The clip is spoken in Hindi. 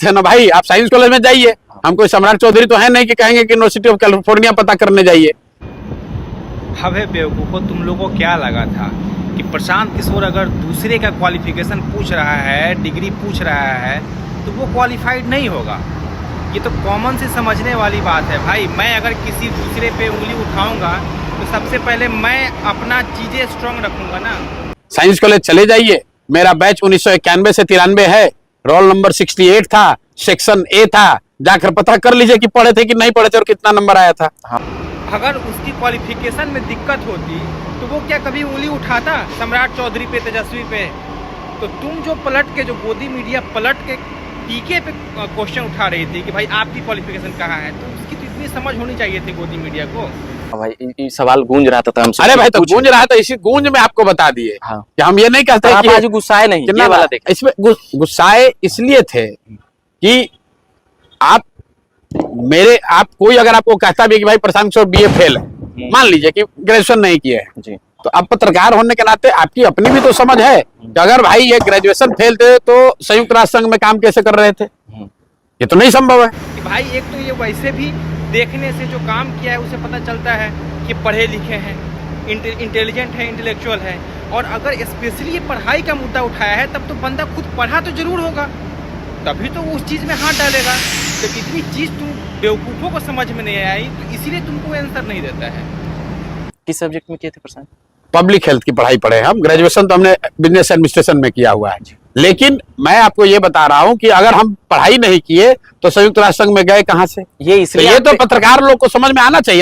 बात है ना भाई, आप साइंस कॉलेज में जाइए, हम कोई सम्राट चौधरी तो है नहीं कि कहेंगे कि यूनिवर्सिटी ऑफ कैलिफोर्निया पता करने जाइए। अबे बेवकूफ़ो, तुम लोगों को क्या लगा था कि प्रशांत किशोर अगर दूसरे का क्वालिफिकेशन पूछ रहा है, डिग्री पूछ रहा है, तो वो क्वालिफाइड नहीं होगा? ये तो कॉमन से समझने वाली बात है भाई। मैं अगर किसी दूसरे पे उंगली उठाऊंगा तो सबसे पहले मैं अपना चीज़ें स्ट्रांग रखूंगा ना। साइंस कॉलेज चले जाइए, मेरा बैच 1991 से 93 है, रोल नंबर 68 था, सेक्शन ए था, जाकर पता कर लीजिए कि पढ़े थे कि नहीं पढ़े थे और कितना नंबर आया था। अगर उसकी क्वालिफिकेशन में दिक्कत होती तो वो क्या कभी उंगली उठाता सम्राट चौधरी पे, तेजस्वी पे? तो तुम जो पलट के, जो गोदी मीडिया पलट के पीके पे क्वेश्चन उठा रही थी कि भाई आपकी क्वालिफिकेशन कहाँ है, तो उसकी तो इतनी समझ होनी चाहिए थी गोदी मीडिया को। भाई ये सवाल गूंज रहा था हमसे। अरे भाई, तो गूंज रहा था, इसी गूंज में आपको बता दिए कि हम ये नहीं कहते आप कि आज गुस्साए नहीं, ये वाला देख। इसमें गुस्साए इसलिए थे कि आप कोई अगर आपको कहता भी कि भाई प्रशांत किशोर बीए फेल है, मान लीजिए कि ग्रेजुएशन नहीं किए है जी, तो आप पत्रकार होने के नाते आपकी अपनी भी तो समझ है कि अगर भाई ये ग्रेजुएशन फेल थे तो संयुक्त राष्ट्र संघ में काम कैसे कर रहे थे? ये तो नहीं संभव है कि भाई एक तो ये वैसे भी देखने से जो काम किया है उसे पता चलता है कि पढ़े लिखे हैं, इंटेलिजेंट है, इंटेलेक्चुअल है। और अगर स्पेशली ये पढ़ाई का मुद्दा उठाया है तब तो बंदा खुद पढ़ा तो जरूर होगा, तभी तो वो उस चीज़ में हाथ डालेगा। तो इतनी चीज़ तुम बेवकूफ़ों को समझ में नहीं आई तो इसीलिए तुमको आंसर नहीं देता है। किस सब्जेक्ट में किए थे प्रशांत? पब्लिक हेल्थ की पढ़ाई पढ़े हम, ग्रेजुएशन तो हमने बिजनेस एडमिनिस्ट्रेशन में किया हुआ है। लेकिन मैं आपको ये बता रहा हूं कि अगर हम पढ़ाई नहीं किए तो संयुक्त राष्ट्र संघ में गए कहां से? ये इसलिए तो ये तो पत्रकार लोग को समझ में आना चाहिए।